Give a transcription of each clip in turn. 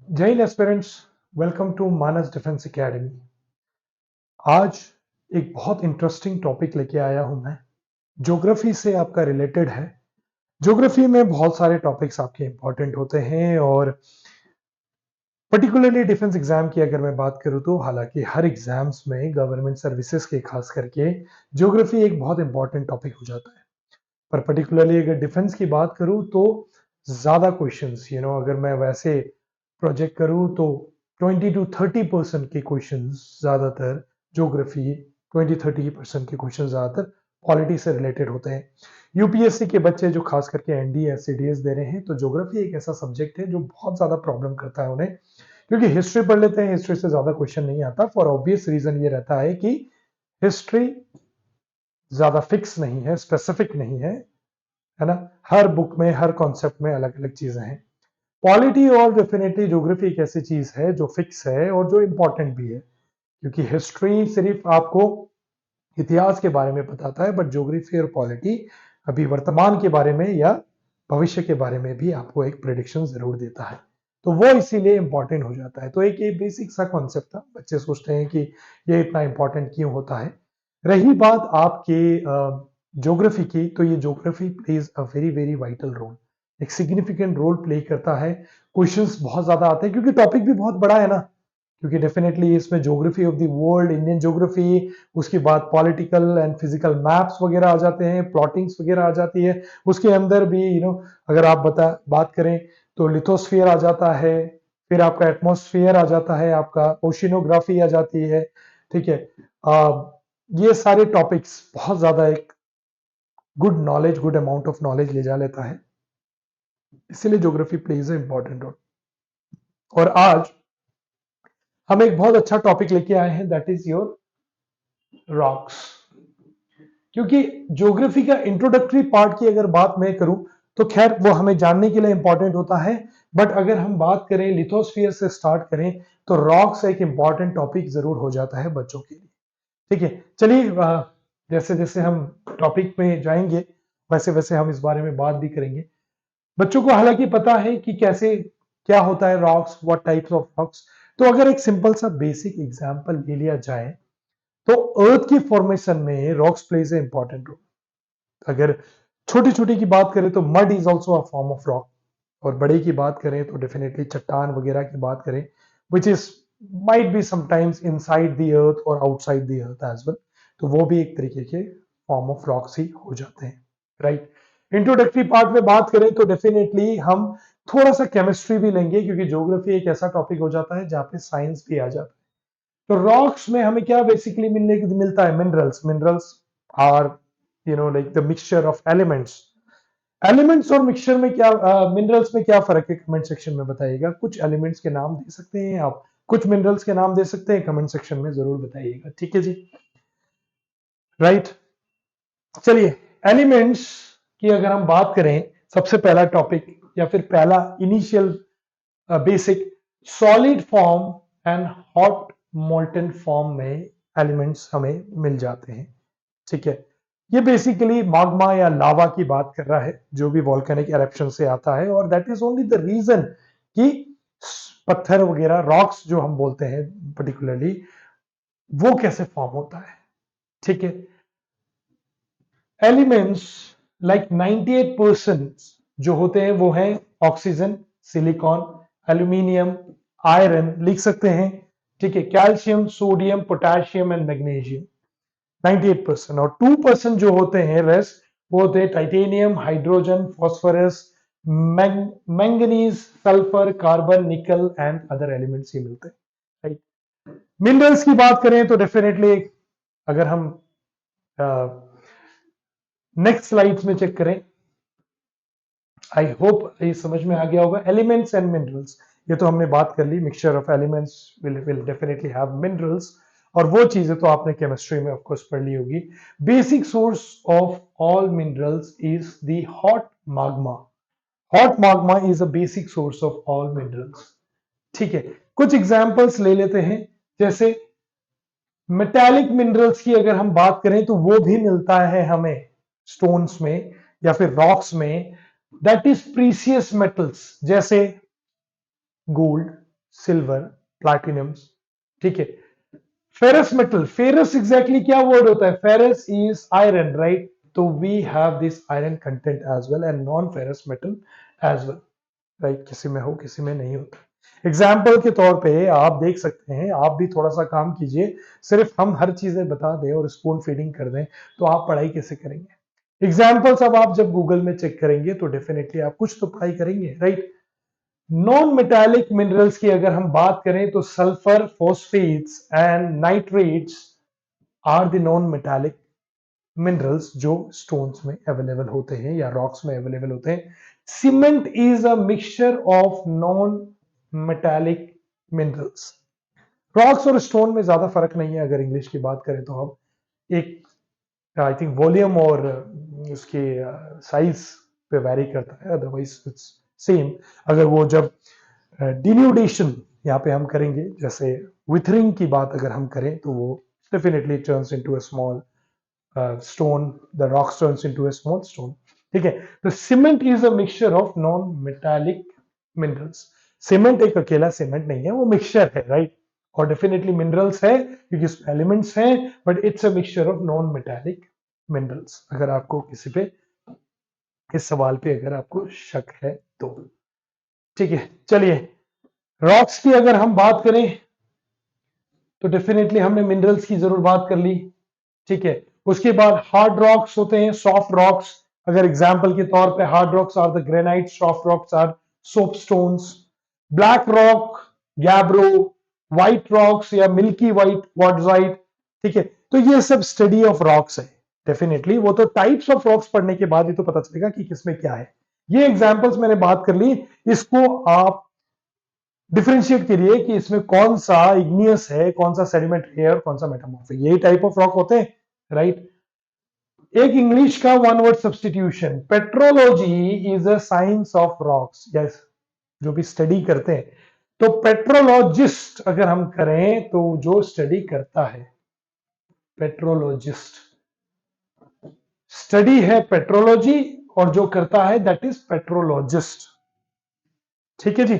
जय Hind aspirants, welcome to Manas Defence Academy. आज एक बहुत इंटरेस्टिंग टॉपिक लेके आया हूं मैं। ज्योग्राफी से आपका रिलेटेड है। ज्योग्राफी में बहुत सारे टॉपिक्स आपके इंपॉर्टेंट होते हैं और पर्टिकुलरली डिफेंस एग्जाम की अगर मैं बात करूं तो हालांकि हर एग्जाम्स में गवर्नमेंट सर्विसेज के खास करके ज्योग्राफी एक बहुत इंपॉर्टेंट टॉपिक हो जाता है। पर पर्टिकुलरली अगर डिफेंस की बात करूं तो ज्यादा क्वेश्चंस अगर मैं वैसे प्रोजेक्ट करूं तो 20 to 30% के क्वेश्चंस ज्यादातर ज्योग्राफी, 20-30% के क्वेश्चन ज्यादातर पॉलिटी से रिलेटेड होते हैं। यूपीएससी के बच्चे जो खास करके एनडीए सीडीएस दे रहे हैं तो ज्योग्राफी एक ऐसा सब्जेक्ट है जो बहुत ज्यादा प्रॉब्लम करता है उन्हें, क्योंकि हिस्ट्री पढ़ लेते हैं, हिस्ट्री से ज्यादा क्वेश्चन नहीं आता। फॉर ऑब्वियस रीजन ये रहता है कि हिस्ट्री ज्यादा फिक्स नहीं है, स्पेसिफिक नहीं है ना। हर बुक में हर कॉन्सेप्ट में अलग अलग चीजें हैं। पॉलिटी और डेफिनेटली ज्योग्राफी एक ऐसी चीज है जो फिक्स है और जो इंपॉर्टेंट भी है, क्योंकि हिस्ट्री सिर्फ आपको इतिहास के बारे में बताता है, बट ज्योग्राफी और पॉलिटी अभी वर्तमान के बारे में या भविष्य के बारे में भी आपको एक प्रेडिक्शन जरूर देता है। तो वो इसीलिए इंपॉर्टेंट हो जाता है। तो एक ये बेसिक सा कॉन्सेप्ट था। बच्चे सोचते हैं कि ये इतना इंपॉर्टेंट क्यों होता है। रही बात आपके ज्योग्राफी की, तो ये geography plays a very very vital role, एक सिग्निफिकेंट रोल प्ले करता है। क्वेश्चंस बहुत ज्यादा आते हैं क्योंकि टॉपिक भी बहुत बड़ा है ना। क्योंकि डेफिनेटली इसमें geography of the world, Indian geography, उसके बाद पॉलिटिकल एंड फिजिकल मैप्स वगैरह आ जाते हैं, प्लॉटिंग्स वगैरह आ जाती है। उसके अंदर भी अगर आप बात करें तो लिथोस्फीयर आ जाता है, फिर आपका एटमॉस्फेयर आ जाता है, आपका ओशिनोग्राफी आ जाती है। ठीक है। ये सारे टॉपिक्स बहुत ज्यादा एक good knowledge, good amount of knowledge ले जा लेता है। इसीलिए geography plays a important role. और आज हम एक बहुत अच्छा टॉपिक लेके आए हैं, दैट इज योर रॉक्स। क्योंकि ज्योग्राफी का इंट्रोडक्टरी पार्ट की अगर बात मैं करूं तो खैर वो हमें जानने के लिए इंपॉर्टेंट होता है, बट अगर हम बात करें लिथोस्फीयर से स्टार्ट करें तो रॉक्स एक इंपॉर्टेंट टॉपिक जरूर हो जाता है बच्चों के लिए। ठीक है, चलिए जैसे जैसे हम टॉपिक में जाएंगे वैसे वैसे हम इस बारे में बात भी करेंगे। बच्चों को हालांकि पता है कि कैसे क्या होता है rocks, what types of rocks. तो अगर एक सिंपल सा बेसिक एग्जांपल ले लिया जाए तो अर्थ की फॉर्मेशन में rocks plays a important role. अगर छोटी छोटी की बात करें तो mud is also a form of rock, और बड़े की बात करें तो डेफिनेटली चट्टान वगैरह की बात करें, which is might be sometimes inside the earth और outside the earth as well, तो वो भी एक तरीके के फॉर्म ऑफ रॉक्स ही हो जाते हैं। राइट। इंट्रोडक्टरी पार्ट में बात करें तो डेफिनेटली हम थोड़ा सा केमिस्ट्री भी लेंगे, क्योंकि ज्योग्राफी एक ऐसा टॉपिक हो जाता है जहाँ पे साइंस भी आ जाता है। तो रॉक्स में हमें क्या बेसिकली मिलता है? Minerals. Minerals are like the mixture of elements. Elements और मिक्सचर में क्या, मिनरल्स में क्या फर्क है? कमेंट सेक्शन में बताइएगा। कुछ एलिमेंट्स के नाम दे सकते हैं आप, कुछ मिनरल्स के नाम दे सकते हैं, कमेंट सेक्शन में जरूर बताइएगा। ठीक है जी। राइट। चलिए, एलिमेंट्स की अगर हम बात करें, सबसे पहला टॉपिक या फिर पहला initial basic, solid form and hot molten form में एलिमेंट्स हमें मिल जाते हैं। ठीक है। ये बेसिकली माग्मा या लावा की बात कर रहा है, जो भी वॉल्केनिक एरप्शन से आता है, और that is only the reason कि पत्थर वगैरह, रॉक्स जो हम बोलते हैं पर्टिकुलरली, वो कैसे फॉर्म होता है। ठीक है। एलिमेंट्स लाइक 98% जो होते हैं वो हैं ऑक्सीजन, सिलिकॉन, एल्यूमिनियम, आयरन लिख सकते हैं। ठीक है। Calcium, sodium, potassium and magnesium, 98%। और 2% जो होते हैं रेस्ट, वो होते हैं titanium, hydrogen, phosphorus, manganese, sulphur, carbon, nickel and other elements ही मिलते हैं। राइट। मिनरल्स की बात करें तो डेफिनेटली अगर हम नेक्स्ट स्लाइड्स में चेक करें, आई होप ये समझ में आ गया होगा। एलिमेंट्स एंड मिनरल्स, ये तो हमने बात कर ली। Mixture of elements will definitely have minerals, और वो चीजें तो आपने केमिस्ट्री में ऑफ कोर्स पढ़ ली होगी। Basic source of all minerals is the hot magma. Hot magma is a basic source of all minerals. ठीक है। कुछ एग्जांपल्स ले लेते हैं। जैसे मेटालिक मिनरल्स की अगर हम बात करें तो वो भी मिलता है हमें स्टोन्स में या फिर रॉक्स में, दैट इज प्रीसियस मेटल्स, जैसे गोल्ड, सिल्वर, प्लैटिनम्स, ठीक है। फेरस मेटल, फेरस एग्जैक्टली क्या वर्ड होता है? Ferrous is iron, right? तो we have this iron content as well and non ferrous metal as well, right? किसी में हो, किसी में नहीं होता। एग्जाम्पल के तौर पे आप देख सकते हैं, आप भी थोड़ा सा काम कीजिए। सिर्फ हम हर चीजें बता दें और स्पून फीडिंग कर दें तो आप पढ़ाई कैसे करेंगे? एग्जाम्पल्स अब आप जब गूगल में चेक करेंगे तो डेफिनेटली आप कुछ तो पढ़ाई करेंगे, राइट? नॉन मेटालिक मिनरल्स की अगर हम बात करें तो sulphur, phosphates and nitrates are the non metallic minerals जो स्टोन्स में अवेलेबल होते हैं या रॉक्स में अवेलेबल होते हैं। Cement is a mixture of non metallic minerals. Rocks और स्टोन में ज्यादा फर्क नहीं है अगर इंग्लिश की बात करें तो। हम एक आई थिंक वॉल्यूम और उसके साइज पे वेरी करता है, अदरवाइज इट्स सेम। अगर वो जब डिन्यूडेशन यहाँ पे हम करेंगे, जैसे विथरिंग की बात अगर हम करें तो वो definitely turns into a small stone, the rock turns into a small stone, ठीक है। तो cement is a mixture of non metallic minerals. Cement एक अकेला सीमेंट नहीं है, वो मिक्सचर है, राइट? और डेफिनेटली मिनरल्स है क्योंकि उसमें एलिमेंट्स हैं, but it's a mixture of non metallic minerals. अगर आपको किसी पे इस सवाल पे अगर आपको शक है तो, ठीक है। चलिए, रॉक्स की अगर हम बात करें तो डेफिनेटली हमने मिनरल्स की जरूर बात कर ली, ठीक है। उसके बाद हार्ड रॉक्स होते हैं, सॉफ्ट रॉक्स। अगर एग्जांपल के तौर पे hard rocks are the granite, soft rocks are soapstones. Black rock, gabbro, white rocks या मिल्की व्हाइट क्वार्ट्जाइट, ठीक है। तो ये सब स्टडी ऑफ रॉक्स है। डेफिनेटली वो तो टाइप्स ऑफ रॉक्स पढ़ने के बाद ही तो पता चलेगा कि किसमें क्या है। ये एग्जांपल्स मैंने बात कर ली, इसको आप डिफरेंशिएट करिए कि इसमें कौन सा इग्नियस है, कौन सा सेडिमेंट्री है और कौन सा मेटामॉर्फिक। यही टाइप ऑफ रॉक होते हैं, राइट? एक इंग्लिश का one word substitution, petrology is a science of rocks. Yes, जो भी स्टडी करते हैं तो पेट्रोलॉजिस्ट अगर हम करें तो जो स्टडी करता है, पेट्रोलॉजिस्ट स्टडी है पेट्रोलॉजी, और जो करता है दैट इज पेट्रोलॉजिस्ट, ठीक है जी।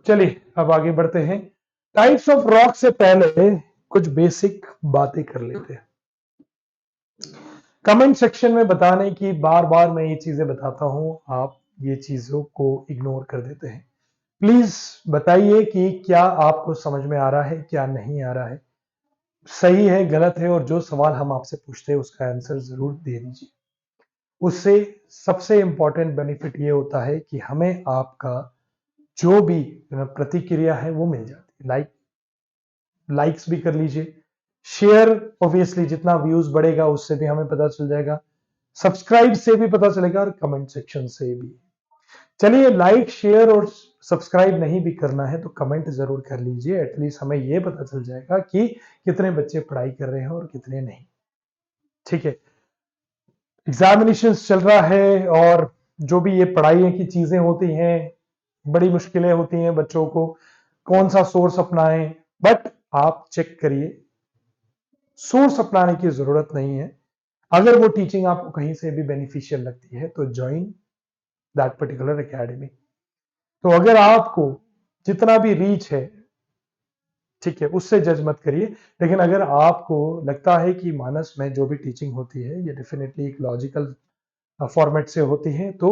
चलिए अब आगे बढ़ते हैं। टाइप्स ऑफ रॉक से पहले कुछ बेसिक बातें कर लेते हैं। कमेंट सेक्शन में बताने की बार बार मैं ये चीजें बताता हूं, आप ये चीजों को इग्नोर कर देते हैं। प्लीज बताइए कि क्या आपको समझ में आ रहा है, क्या नहीं आ रहा है, सही है, गलत है, और जो सवाल हम आपसे पूछते हैं उसका आंसर जरूर दे दीजिए। उससे सबसे इंपॉर्टेंट बेनिफिट ये होता है कि हमें आपका जो भी प्रतिक्रिया है वो मिल जाती है। लाइक्स भी कर लीजिए, शेयर ऑब्वियसली जितना व्यूज बढ़ेगा उससे भी हमें पता चल जाएगा, सब्सक्राइब से भी पता चलेगा और कमेंट सेक्शन से भी। चलिए, लाइक शेयर और सब्सक्राइब नहीं भी करना है तो कमेंट जरूर कर लीजिए, एटलीस्ट हमें यह पता चल जाएगा कि कितने बच्चे पढ़ाई कर रहे हैं और कितने नहीं, ठीक है। एग्जामिनेशन चल रहा है और जो भी ये पढ़ाई की चीजें होती हैं, बड़ी मुश्किलें होती हैं बच्चों को, कौन सा सोर्स अपनाएं, बट आप चेक करिए, सोर्स अपनाने की जरूरत नहीं है। अगर वो टीचिंग आपको कहीं से भी बेनिफिशियल लगती है तो ज्वाइन दैट पर्टिकुलर एकेडमी। तो अगर आपको जितना भी रीच है, ठीक है, उससे जज मत करिए। लेकिन अगर आपको लगता है कि मानस में जो भी टीचिंग होती है ये डेफिनेटली एक लॉजिकल फॉर्मेट से होती है तो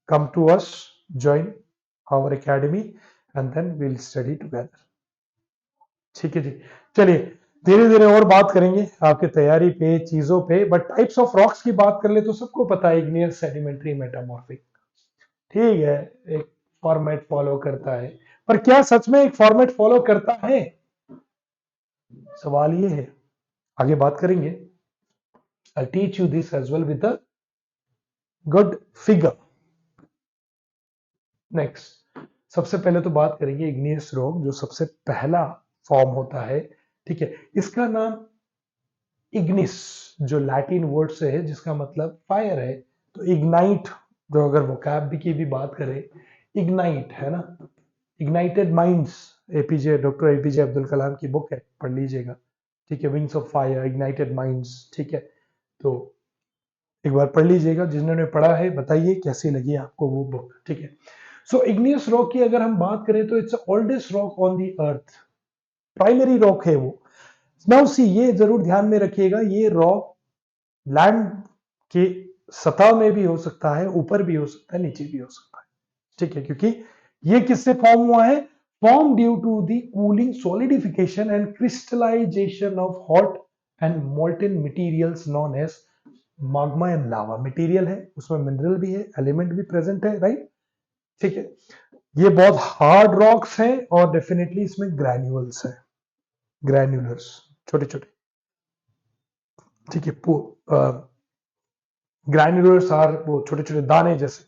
come to us, join our academy and then we'll study together, ठीक है जी। चलिए, धीरे धीरे और बात करेंगे आपके तैयारी पे, चीजों पे। बट टाइप्स ऑफ रॉक्स की बात कर ले तो सबको पता है, इग्नियस, सेडिमेंट्री, मेटामॉर्फिक, ठीक है, एक फॉर्मेट फॉलो करता है। पर क्या सच में एक फॉर्मेट फॉलो करता है? सवाल ये है, आगे बात करेंगे। I teach you this as well with a good figure. Next, सबसे पहले तो बात करेंगे इग्नियस रॉक, जो सबसे पहला फॉर्म होता है, ठीक है। इसका नाम इग्निस, जो लैटिन वर्ड से है जिसका मतलब फायर है। तो इग्नाइट, जो अगर वोकैब की भी बात करें, इग्नाइट है ना, ignited minds, APJ, doctor APJ Abdul Kalam की बुक है, पढ़ लीजिएगा, ठीक है। Wings of fire, ignited minds, ठीक है। तो एक बार पढ़ लीजिएगा, जिन्होंने पढ़ा है बताइए कैसी लगी आपको वो बुक, ठीक है। सो इग्नियस रॉक की अगर हम बात करें तो it's oldest rock on the earth, primary rock है वो। नाउ सी, ये जरूर ध्यान में रखिएगा, ये रॉक लैंड के सतह में भी हो सकता है, ऊपर भी हो सकता है, नीचे भी हो सकता है, ठीक है, क्योंकि ये किससे फॉर्म हुआ है? Form due to the cooling, solidification and crystallisation of hot and molten materials known as magma and lava. Material है, उसमें मिनरल भी है, एलिमेंट भी प्रेजेंट है, राइट, ठीक है। ये बहुत हार्ड रॉक्स हैं और डेफिनेटली इसमें ग्रैन्यूल्स है, ग्रैन्युलर्स, छोटे छोटे, ठीक है। ग्रैन्युलर्स आर वो छोटे छोटे दाने जैसे।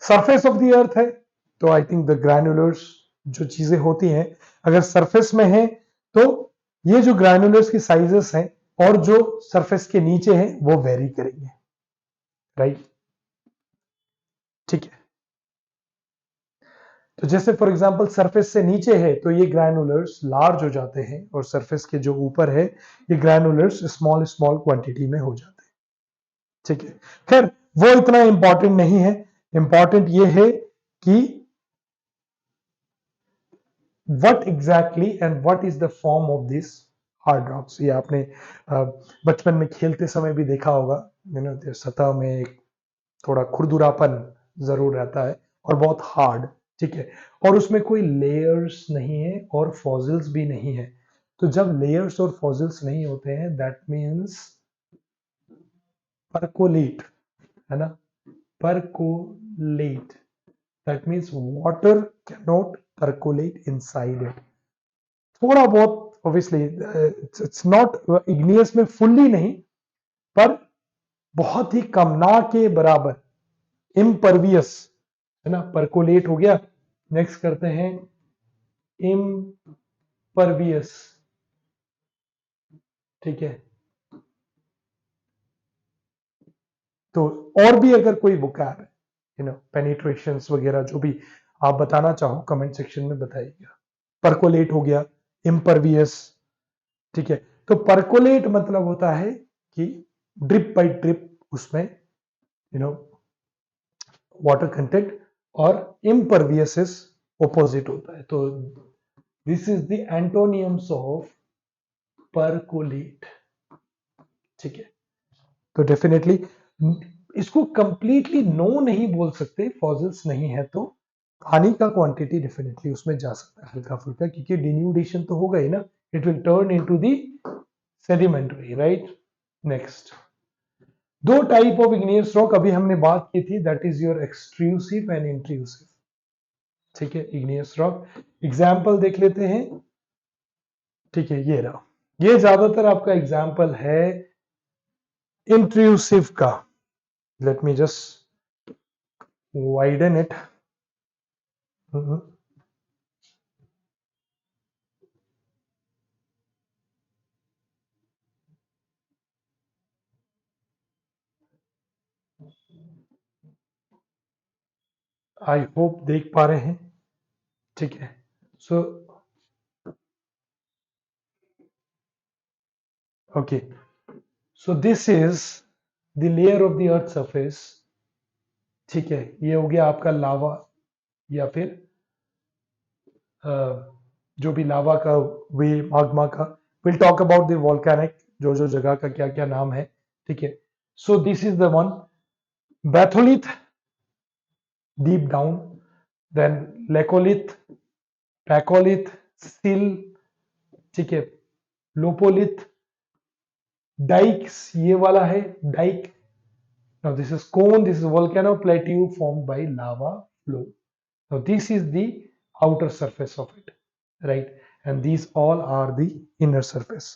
सरफेस ऑफ द अर्थ है तो आई थिंक द ग्रैन्युलर्स जो चीजें होती हैं, अगर सरफेस में है तो ये जो ग्रैन्युलर्स की साइजेस हैं और जो सरफेस के नीचे हैं वो वेरी करेंगे, राइट, ठीक है। तो जैसे फॉर एग्जांपल सरफेस से नीचे है तो ये ग्रैन्युलर्स लार्ज हो जाते हैं और सरफेस के जो ऊपर है ये ग्रैन्युलर्स स्मॉल स्मॉल क्वांटिटी में हो जाते हैं, ठीक है। खैर वो इतना इंपॉर्टेंट नहीं है, इंपॉर्टेंट ये है कि what exactly and what is the form of this hard rocks। ये आपने बचपन में खेलते समय भी देखा होगा, सतह में एक थोड़ा खुरदुरापन जरूर रहता है और बहुत हार्ड, ठीक है, और उसमें कोई लेयर्स नहीं है और फॉसिल्स भी नहीं है। तो जब लेयर्स और फॉसिल्स नहीं होते हैं दैट मीन्स परकोलेट, है ना, percolate, that means water cannot percolate inside it। थोड़ा बहुत ऑब्वियसली इट्स नॉट इग्नियस में फुल्ली नहीं, पर बहुत ही कम, ना के बराबर, इम्परवियस, है ना, परकोलेट हो गया। नेक्स्ट करते हैं इम्परवियस, ठीक है। तो और भी अगर कोई वोकैब, पेनिट्रेशंस वगैरह जो भी आप बताना चाहो कमेंट सेक्शन में बताइएगा। परकोलेट हो गया, इम्परवियस, ठीक है। तो परकोलेट मतलब होता है कि ड्रिप बाय ड्रिप उसमें वाटर कंटेंट, और इम्परवियस इज ऑपोजिट होता है। तो this is the एंटोनियम्स of percolate, ठीक है। तो डेफिनेटली इसको कंप्लीटली नो नहीं बोल सकते, फॉसिल्स नहीं है तो पानी का क्वांटिटी डेफिनेटली उसमें जा सकता है हल्का फुल्का, क्योंकि डिन्यूडेशन तो होगा ही ना, it will turn into the sedimentary, right. Next, दो टाइप ऑफ इग्नियस रॉक अभी हमने बात की थी, that is your extrusive and intrusive, ठीक है, इग्नियस रॉक। एग्जाम्पल देख लेते हैं, ठीक है, ये रहा, ये ज्यादातर आपका एग्जाम्पल है इंट्रूसिव का। Let me just widen it. I hope देख पा रहे हैं, ठीक है। So okay, so this is the layer of the earth surface, ठीक है। ये हो गया आपका लावा या फिर जो भी लावा का, वे माग्मा का, will talk about the volcanic, जो जो जगह का क्या क्या नाम है, ठीक है। So this is the one, batholith deep down, then laccolith, phacolith, sill, ठीक है, लोपोलिथ, डाइक्स, ये वाला है dyke. Now this is cone, this is volcano plateau formed by lava flow. Now this is the outer surface of it, right? And these all are the inner surface.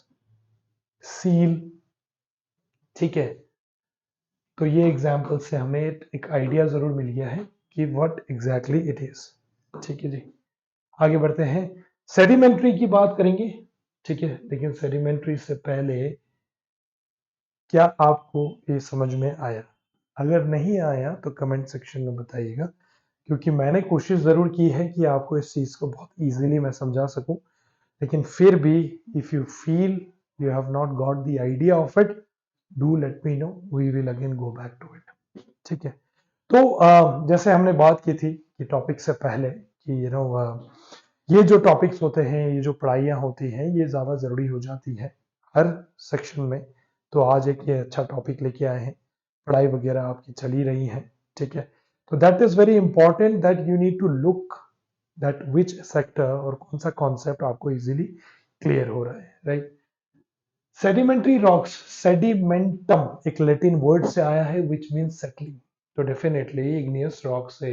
Seal, ठीक है। तो ये example से हमें एक idea जरूर मिल गया है कि व्हाट एग्जैक्टली इट इज, ठीक है जी। आगे बढ़ते हैं, सेडिमेंट्री की बात करेंगे, ठीक है। लेकिन सेडिमेंट्री से पहले क्या आपको ये समझ में आया? अगर नहीं आया तो कमेंट सेक्शन में बताइएगा, क्योंकि मैंने कोशिश ज़रूर की है कि आपको इस चीज़ को बहुत इजीली मैं समझा सकूं, लेकिन फिर भी if you feel you have not got the idea of it, do let me know, we will again go back to it, ठीक है। तो जैसे हमने बात की थी कि टॉपिक से पहले कि ये जो टॉपिक्स होते हैं, ये जो पढ़ाइयाँ होती हैं, ये ज़्यादा ज़रूरी हो जाती है हर सेक्शन में। तो आज एक ये अच्छा टॉपिक लेके आए हैं, पढ़ाई वगैरह आपकी चल ही रही है, ठीक है। तो that is very important that you need to look that which sector और कौन सा कॉन्सेप्ट आपको इजीली क्लियर हो रहा है, राइट। सेडिमेंट्री रॉक्स, सेडिमेंटम एक लैटिन वर्ड से आया है विच मीन्स सेटलिंग। तो डेफिनेटली इग्नियस रॉक से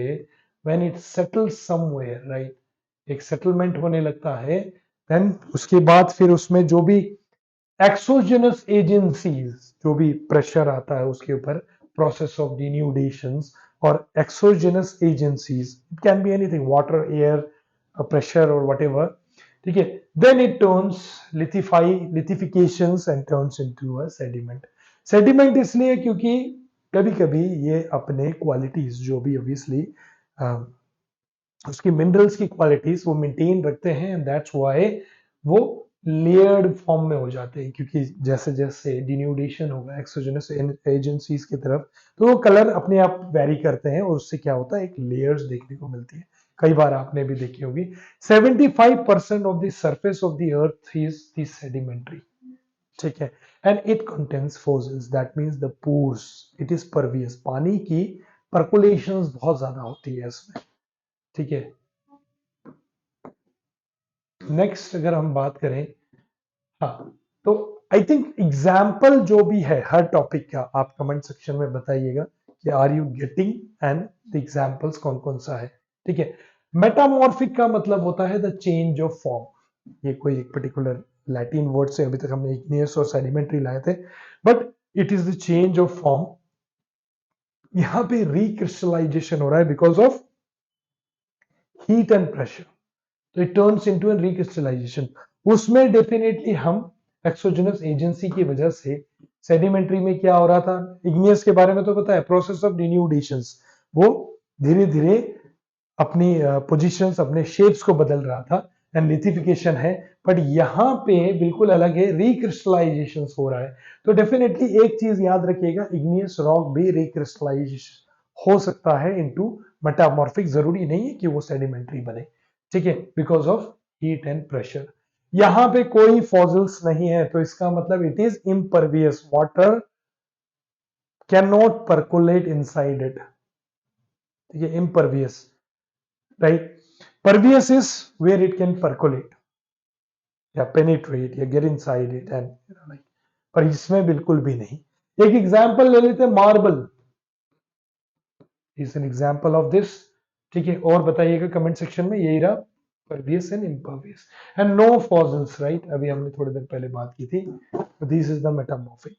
when it settles somewhere, right, एक सेटलमेंट होने लगता है, देन उसके बाद फिर उसमें जो भी एक्सोजेनस एजेंसीज, जो भी प्रेशर आता है उसके ऊपर, प्रोसेस ऑफ डिन्यूडेशंस और exogenous agencies, it can be anything, water, air, pressure और व्हाटएवर, ठीक है, then it turns lithifications and turns into a sediment. Sediment इसलिए क्योंकि कभी कभी ये अपने क्वालिटीज जो भी ऑब्वियसली उसकी मिनरल्स की क्वालिटीज वो मेंटेन रखते हैं, एंड दैट्स व्हाई वो लेयर्ड फॉर्म में हो जाते हैं, क्योंकि जैसे जैसे डिन्यूडेशन होगा एक्सोजेनस एजेंसीज की तरफ, तो वो कलर अपने आप वेरी करते हैं और उससे क्या होता है, एक लेयर्स देखने को मिलती है। कई बार आपने भी देखी होगी 75% of the surface of the earth is the sedimentary, ठीक है, and it contains Fosse's, that means the pores, it is pervious, पानी की परकुलेशंस बहुत ज्यादा होती है इसमें, ठीक है। नेक्स्ट अगर हम बात करें, हाँ, तो आई थिंक एग्जाम्पल जो भी है हर टॉपिक का आप कमेंट सेक्शन में बताइएगा कि are you getting, and the examples कौन कौन सा है, ठीक है। मेटामॉर्फिक का मतलब होता है द चेंज ऑफ फॉर्म, ये कोई एक पर्टिकुलर लैटिन वर्ड से अभी तक हमने इग्नियस और सेडिमेंट्री लाए थे, but it is the change of form. यहां पे रिक्रिस्टलाइजेशन हो रहा है because of heat and pressure, तो it turns into an recrystallization. उसमें डेफिनेटली हम एक्सोजेनस एजेंसी की वजह से, सेडिमेंट्री में क्या हो रहा था, इग्नियस के बारे में तो पता है, प्रोसेस ऑफ डिन्यूडेशंस, वो धीरे धीरे अपनी पोजीशंस, अपने शेप्स को बदल रहा था, एंड लिथिफिकेशन है, बट यहां पे बिल्कुल अलग है, रिक्रिस्टलाइजेशन हो रहा है। तो डेफिनेटली एक चीज याद रखिएगा, इग्नियस रॉक भी रिक्रिस्टलाइजेशन हो सकता है इनटू मेटामॉर्फिक, जरूरी नहीं है कि वो सेडिमेंट्री बने, ठीक है, because of heat and pressure. यहां पे कोई फॉसिल्स नहीं है, तो इसका मतलब it is impervious, water can not percolate inside it, ठीक है, impervious, right. Pervious is where it can percolate या पेनिट्रेट या get inside it, and like, पर इसमें बिल्कुल भी नहीं। एक एग्जांपल ले लेते हैं, marble is an example of this, ठीक है, और बताइएगा कमेंट सेक्शन में, यही रहा pervious and impervious and no fossils, right, अभी हमने थोड़ी देर पहले बात की थी, दिस इज द मेटामॉर्फिक।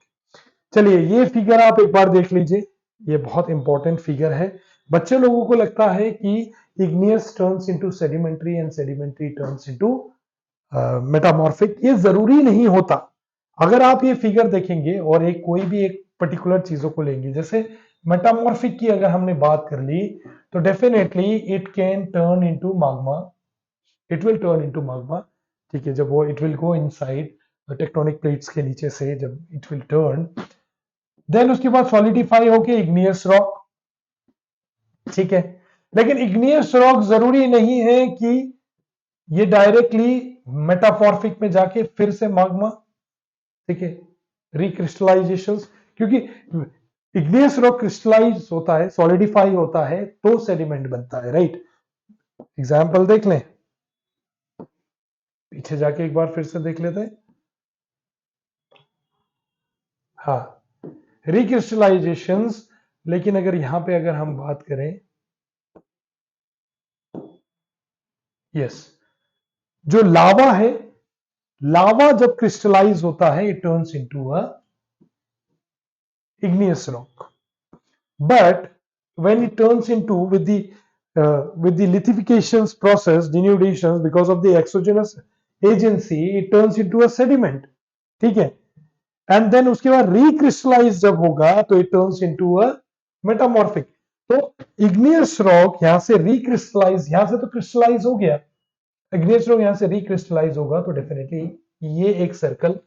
चलिए ये फिगर आप एक बार देख लीजिए, ये बहुत इंपॉर्टेंट फिगर है। बच्चे लोगों को लगता है कि igneous turns into sedimentary and sedimentary turns into metamorphic, ये जरूरी नहीं होता। अगर आप ये फिगर देखेंगे और एक कोई भी एक पर्टिकुलर चीजों को लेंगे, जैसे मेटामॉर्फिक की अगर हमने बात कर ली, तो definitely it can turn into magma, it will turn into magma, ठीक है, जब वो it will go inside tectonic plates के नीचे से, जब इट विल टर्न, देन उसके बाद सॉलिडिफाई होके इग्नियस रॉक, ठीक है। लेकिन इग्नियस रॉक जरूरी नहीं है कि ये डायरेक्टली मेटाफॉर्फिक में जाके फिर से मैग्मा, ठीक है, रिक्रिस्टलाइजेशन, क्योंकि इग्नियस रॉक क्रिस्टलाइज होता है, सॉलिडिफाई होता है, तो सेडिमेंट बनता है, राइट। एग्जाम्पल देख लें, पीछे जाके एक बार फिर से देख लेते हैं, हाँ, रिक्रिस्टलाइजेशंस। लेकिन अगर यहां पे अगर हम बात करें, यस, जो लावा है, लावा जब क्रिस्टलाइज होता है it turns into a igneous rock, but when it turns into with the lithifications process, denudations, because of the exogenous agency it turns into a sediment, ठीक है, एंड देन उसके बाद रिक्रिस्टलाइज जब होगा तो it turns into a metamorphic. तो igneous rock यहां से रिक्रिस्टलाइज, यहां से तो क्रिस्टलाइज हो गया, इग्नियस रॉक यहां से रिक्रिस्टलाइज होगा, तो डेफिनेटली ये एक सर्कल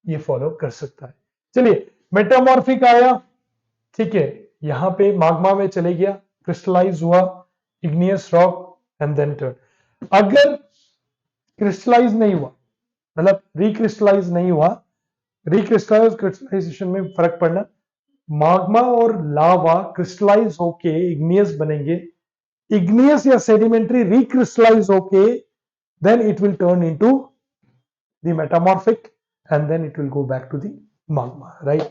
ये फॉलो कर सकता है। चलिए, मेटामॉर्फिक आया, ठीक है, यहां पे मैग्मा में चले गया, क्रिस्टलाइज हुआ, igneous rock and then turn. अगर क्रिस्टलाइज नहीं हुआ, मतलब रिक्रिस्टलाइज नहीं हुआ, रिक्रिस्टलाइज क्रिस्टलाइजेशन में फर्क पड़ना, माग्मा और लावा क्रिस्टलाइज होके इग्नियस बनेंगे, इग्नियस या सेडिमेंट्री रिक्रिस्टलाइज होके then it will turn into the metamorphic and then it will go back to the magma, right?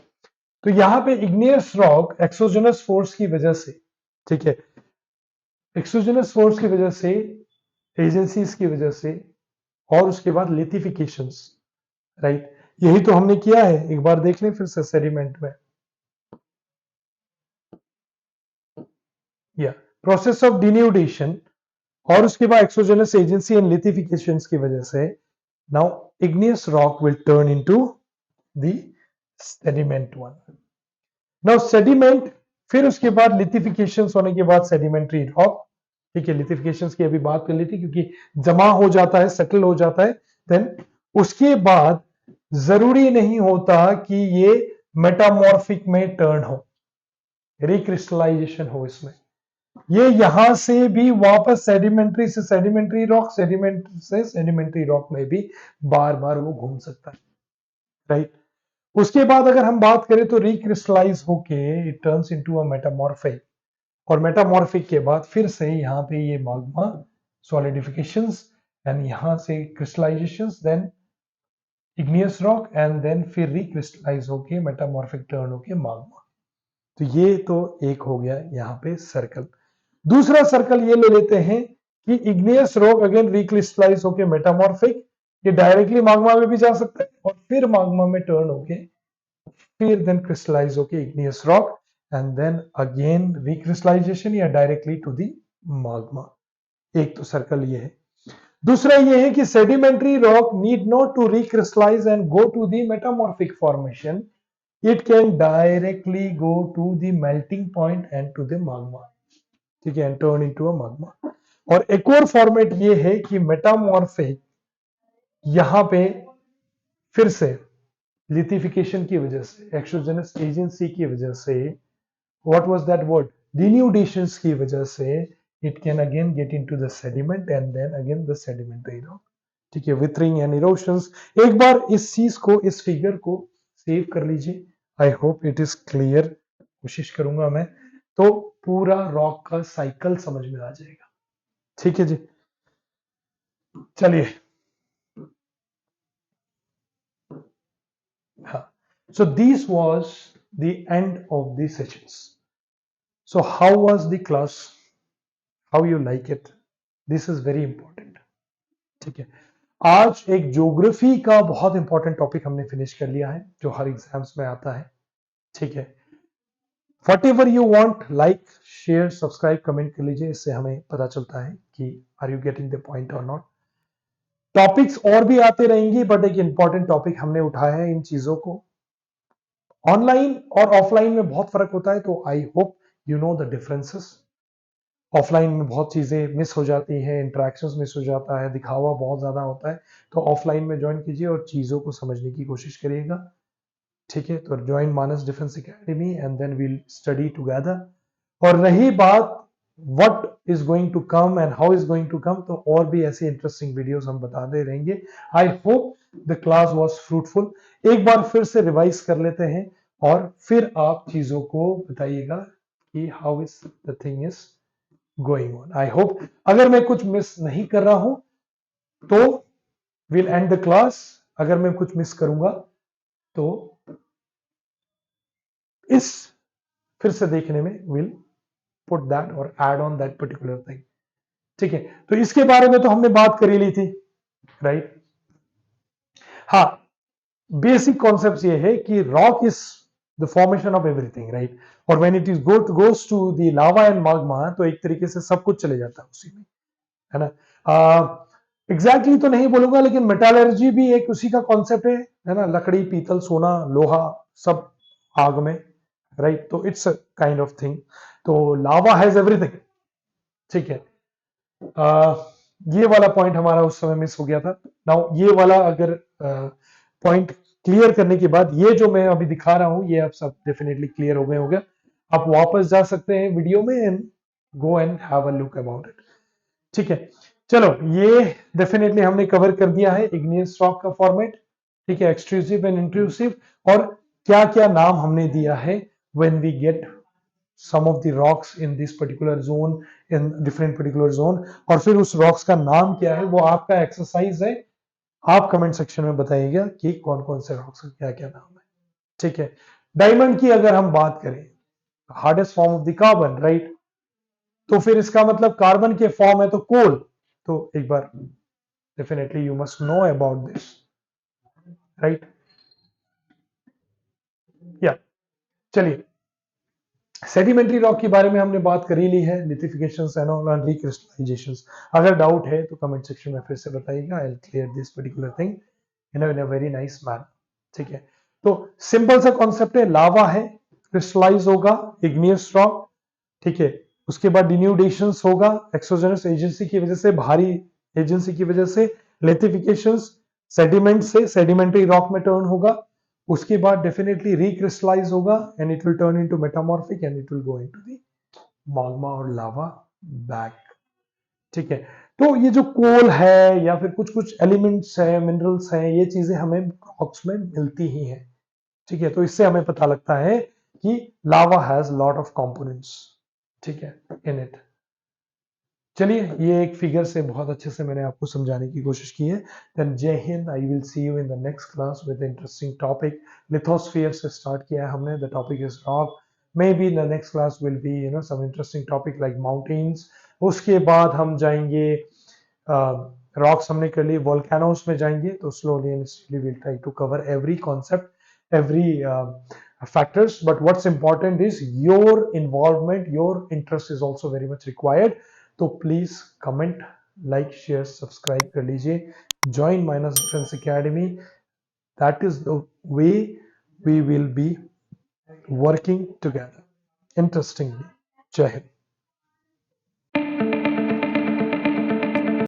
तो यहां पे igneous rock एक्सोजेनस फोर्स की वजह से, ठीक है, एक्सोजेनस फोर्स की वजह से, एजेंसीज की वजह से, और उसके बाद लिथिफिकेशंस, राइट, यही तो हमने किया है। एक बार देख लें फिर से सेडिमेंट में, या प्रोसेस ऑफ डिन्यूडेशन और उसके बाद एक्सोजेनस एजेंसी एंड लिथिफिकेशंस की वजह से now igneous rock will turn into the sediment one. Now sediment, फिर उसके बाद लिथिफिकेशंस होने के बाद सेडिमेंट्री रॉक, ठीक है, लिथिफिकेशंस की अभी बात कर ली थी क्योंकि जमा हो जाता है, सेटल हो जाता है, देन उसके बाद जरूरी नहीं होता कि ये मेटामॉर्फिक में टर्न हो, रिक्रिस्टलाइजेशन हो इसमें, ये यहां से भी वापस सेडिमेंट्री से सेडिमेंट्री रॉक, सेडिमेंट से सेडिमेंट्री रॉक में भी बार बार वो घूम सकता है, राइट। उसके बाद अगर हम बात करें तो रिक्रिस्टलाइज होके it turns into a metamorphic, और मेटामॉर्फिक के बाद फिर से यहाँ पे ये माग्मा सॉलिडिफिकेशंस एंड यहां से crystallizations, then igneous rock and then फिर रिक्रिस्टलाइज होके मेटामॉर्फिक टर्न होके माग्मा। तो ये तो एक हो गया यहाँ पे सर्कल। दूसरा सर्कल ये ले लेते हैं कि इग्नियस रॉक अगेन रिक्रिस्टलाइज होके मेटामॉर्फिक, ये डायरेक्टली माग्मा में भी जा सकता है और फिर माग्मा में टर्न होके फिर देन क्रिस्टलाइज होके igneous rock and then again recrystallization या डायरेक्टली टू दी माग्मा। एक तो सर्कल ये है। दूसरा ये है कि sedimentary rock need not to recrystallize and go to the metamorphic formation, it can directly go to the melting point and to the magma, ठीक है, and turn into a magma। और एक और फॉर्मेट ये है कि मेटामॉर्फिक यहां पे फिर से लिथिफिकेशन की वजह से, एक्सोजेनस एजेंसी की वजह से, what was that word, denudations की वजह से it can again get into the sediment and then again the sedimentary rock, ठीक है, विथरिंग एंड इरोशंस। एक बार इस चीज को, इस फिगर को सेव कर लीजिए। I hope it is clear, कोशिश करूंगा मैं, तो पूरा रॉक का साइकिल समझ में आ जाएगा, ठीक है जी। चलिए, हाँ, so this was the end of the sessions. So how was the class, how you like it, this is very important, ठीक है। आज एक ज्योग्राफी का बहुत इंपॉर्टेंट टॉपिक हमने फिनिश कर लिया है जो हर एग्जाम्स में आता है, ठीक है। Whatever you want, like share subscribe comment कर लीजिए, इससे हमें पता चलता है कि are you getting the point और नॉट। टॉपिक्स और भी आते रहेंगे बट एक इंपॉर्टेंट टॉपिक हमने उठाया है इन चीजों को। ऑनलाइन और ऑफलाइन में बहुत फर्क होता है, तो I hope you know the differences. Offline में बहुत चीजें मिस हो जाती हैं, इंटरेक्शंस मिस हो जाता है, दिखावा बहुत ज्यादा होता है, तो ऑफलाइन में ज्वाइन कीजिए और चीजों को समझने की कोशिश करिएगा, ठीक है। तो join Manas Defence Academy and then we'll study together. और रही बात what is going to come and how is going to come, तो और भी ऐसी इंटरेस्टिंग वीडियोस हम बताते रहेंगे। I hope the class was fruitful. एक बार फिर से रिवाइज कर लेते हैं और फिर आप चीजों को बताइएगा कि how is the thing is going on. I hope अगर मैं कुछ मिस नहीं कर रहा हूं तो विल एंड द क्लास, अगर मैं कुछ मिस करूंगा तो इस फिर से देखने में विल पुट दैट और add on that particular thing, ठीक है। तो इसके बारे में तो हमने बात कर ही ली थी, राइट। हाँ, बेसिक कॉन्सेप्ट ये है कि rock is the formation of everything, right. और when it is goes to the lava and magma, तो एक तरीके से सब कुछ चले जाता है उसी में, है ना। एग्जैक्टली तो नहीं बोलूंगा लेकिन मेटालर्जी भी एक उसी का कॉन्सेप्ट है ना, लकड़ी, पीतल, सोना, लोहा सब आग में, राइट। तो it's a kind of thing. तो लावा हैज एवरीथिंग, ठीक है। ये वाला पॉइंट हमारा उस समय मिस हो गया था। नाउ ये वाला अगर पॉइंट क्लियर करने के बाद ये जो मैं अभी दिखा रहा हूं ये आप सब डेफिनेटली क्लियर हो गए होंगे। आप वापस जा सकते हैं वीडियो में and go and have a look about it. ठीक है, चलो ये डेफिनेटली हमने कवर कर दिया है इग्नियस रॉक का फॉर्मेट। ठीक है, एक्सट्रूसिव एंड इंट्रूसिव, और क्या क्या नाम हमने दिया है when we get some of the rocks in this particular zone, in different particular zone, और फिर उस रॉक्स का नाम क्या है, वो आपका एक्सरसाइज है। आप कमेंट सेक्शन में बताइएगा कि कौन कौन से रॉक्स का क्या क्या नाम है। ठीक है, डायमंड की अगर हम बात करें, hardest form of the carbon, right, तो फिर इसका मतलब कार्बन के फॉर्म है तो कोल। तो एक बार definitely you must know about this, right. या चलिए, सेडिमेंट्री रॉक के बारे में हमने बात कर ही ली है, लिथिफिकेशंस एंड रिक्रिस्टलाइजेशंस। अगर डाउट है तो कमेंट सेक्शन में फिर से बताइएगा, I will clear this particular thing in a very nice manner. ठीक है, तो सिंपल सा कॉन्सेप्ट है, लावा है, क्रिस्टलाइज होगा, इग्नियस रॉक। ठीक है, उसके बाद डिन्यूडेशंस होगा, एक्सोजेनस एजेंसी की वजह से, भारी एजेंसी की वजह से, लिथिफिकेशंस, सेडिमेंट से सेडिमेंट्री रॉक में टर्न होगा। उसके बाद डेफिनेटली रिक्रिस्टलाइज होगा and it will turn into metamorphic and it will go into the magma और लावा बैक। ठीक है, तो ये जो कोल है या फिर कुछ कुछ एलिमेंट्स है, मिनरल्स हैं, ये चीजें हमें रॉक्स में मिलती ही हैं। ठीक है, तो इससे हमें पता लगता है कि लावा हैज लॉट ऑफ कंपोनेंट्स, ठीक है, इन इट। चलिए, ये एक फिगर से बहुत अच्छे से मैंने आपको समझाने की कोशिश की है। देन जय Hind, I will see you in the next class with interesting topic. Lithosphere से स्टार्ट किया है हमने, the topic is rock. Maybe the next class will be some interesting topic like mountains. उसके बाद हम जाएंगे, रॉक्स हमने कर लिए, वोल्केनोस में जाएंगे। तो slowly and steadily will try to cover every concept, every factors, but what's important is your involvement, your interest is also very much required. तो please comment, like, share, subscribe कर लीजिए, join Manas Defence Academy. That is the way we will be working together interestingly. जय हिंद।